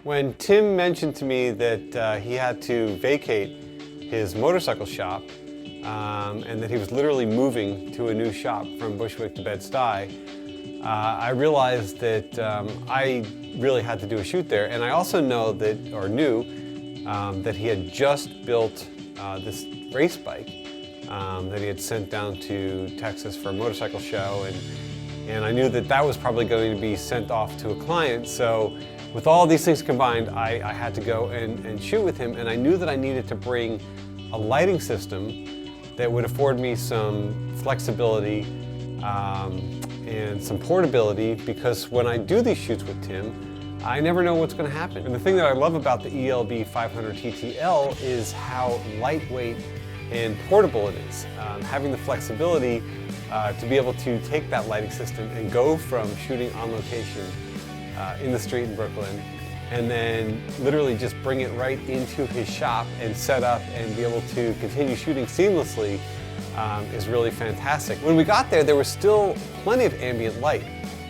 When Tim mentioned to me that he had to vacate his motorcycle shop and that he was literally moving to a new shop from Bushwick to Bed-Stuy, I realized that I really had to do a shoot there. And I also know that, or knew, that he had just built this race bike that he had sent down to Texas for a motorcycle show. And I knew that that was probably going to be sent off to a client. So with all these things combined, I had to go and shoot with him. And I knew that I needed to bring a lighting system that would afford me some flexibility and some portability, because when I do these shoots with Tim, I never know what's going to happen. And the thing that I love about the ELB500TTL is how lightweight and portable it is. Having the flexibility to be able to take that lighting system and go from shooting on location in the street in Brooklyn, and then literally just bring it right into his shop and set up and be able to continue shooting seamlessly is really fantastic. When we got there, there was still plenty of ambient light,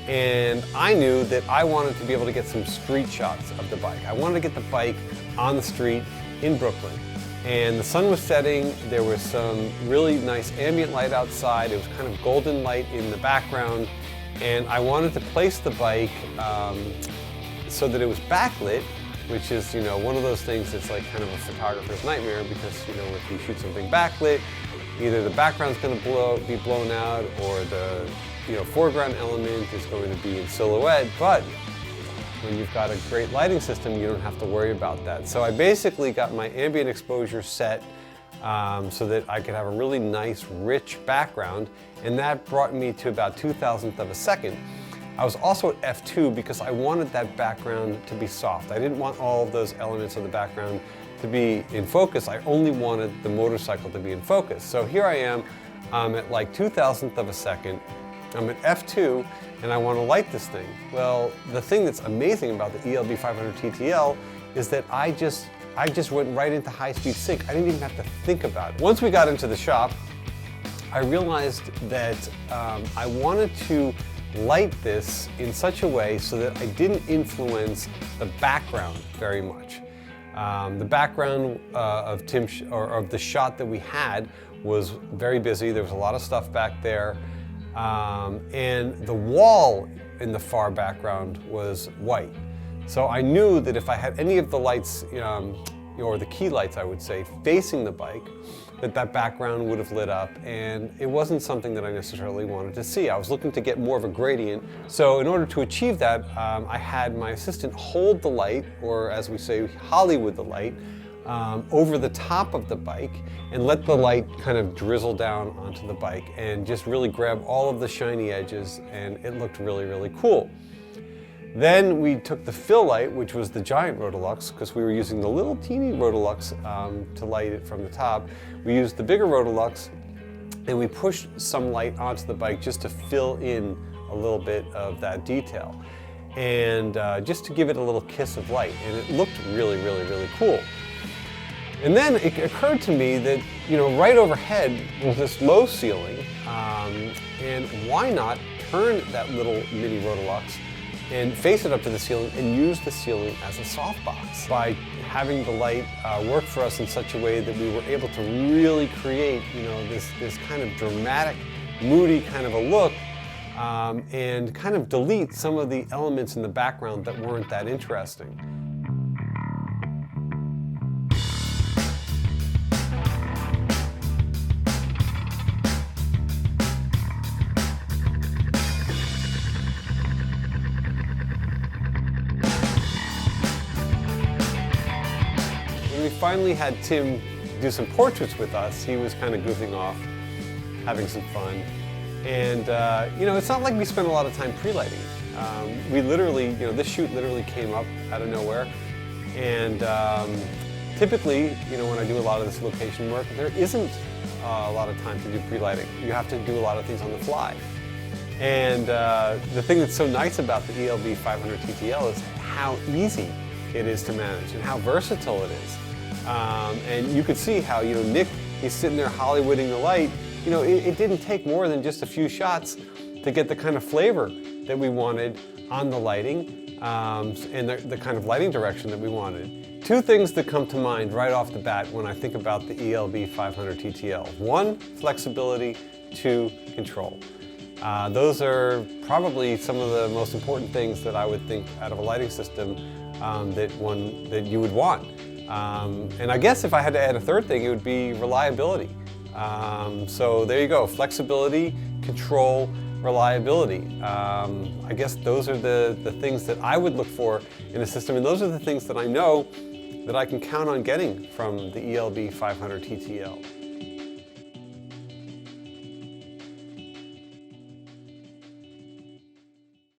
and I knew that I wanted to be able to get some street shots of the bike. I wanted to get the bike on the street in Brooklyn. And the sun was setting, there was some really nice ambient light outside, it was kind of golden light in the background, and I wanted to place the bike so that it was backlit, which is, you know, one of those things that's like kind of a photographer's nightmare, because, you know, if you shoot something backlit, either the background's going to be blown out, or the, you know, foreground element is going to be in silhouette. But when you've got a great lighting system, you don't have to worry about that. So I basically got my ambient exposure set so that I could have a really nice, rich background, and that brought me to about 2,000th of a second. I was also at f2 because I wanted that background to be soft. I didn't want all of those elements of the background to be in focus. I only wanted the motorcycle to be in focus. So here I am at like 2,000th of a second. I'm at f2 and I want to light this thing. Well, the thing that's amazing about the ELB500TTL is that I just went right into high-speed sync. I didn't even have to think about it. Once we got into the shop, I realized that I wanted to light this in such a way so that I didn't influence the background very much. The background of the shot that we had was very busy. There was a lot of stuff back there. And the wall in the far background was white. So I knew that if I had any of the lights, or the key lights I would say, facing the bike, that background would have lit up, and it wasn't something that I necessarily wanted to see. I was looking to get more of a gradient. So in order to achieve that, I had my assistant hold the light, or as we say, Hollywood the light, over the top of the bike, and let the light kind of drizzle down onto the bike and just really grab all of the shiny edges, and it looked really, really cool. Then we took the fill light, which was the giant Rotolux, because we were using the little teeny Rotolux to light it from the top. We used the bigger Rotolux, and we pushed some light onto the bike just to fill in a little bit of that detail, and just to give it a little kiss of light, and it looked really, really, really cool. And then it occurred to me that, you know, right overhead was this low ceiling, and why not turn that little mini Rotolux and face it up to the ceiling and use the ceiling as a softbox. By having the light work for us in such a way that we were able to really create, you know, this kind of dramatic, moody kind of a look, and kind of delete some of the elements in the background that weren't that interesting. We finally had Tim do some portraits with us. He was kind of goofing off, having some fun. And you know, it's not like we spent a lot of time pre-lighting. We literally, you know, this shoot literally came up out of nowhere. And typically, you know, when I do a lot of this location work, there isn't a lot of time to do pre-lighting. You have to do a lot of things on the fly. And the thing that's so nice about the ELB500TTL is how easy it is to manage and how versatile it is. And you could see how, you know, Nick, he's sitting there Hollywooding the light. You know, it didn't take more than just a few shots to get the kind of flavor that we wanted on the lighting. and the kind of lighting direction that we wanted. Two things that come to mind right off the bat when I think about the ELB500TTL. One, flexibility. Two, control. Those are probably some of the most important things that I would think out of a lighting system that you would want. And I guess if I had to add a third thing, it would be reliability. So there you go, flexibility, control, reliability. I guess those are the things that I would look for in a system, and those are the things that I know that I can count on getting from the ELB500TTL.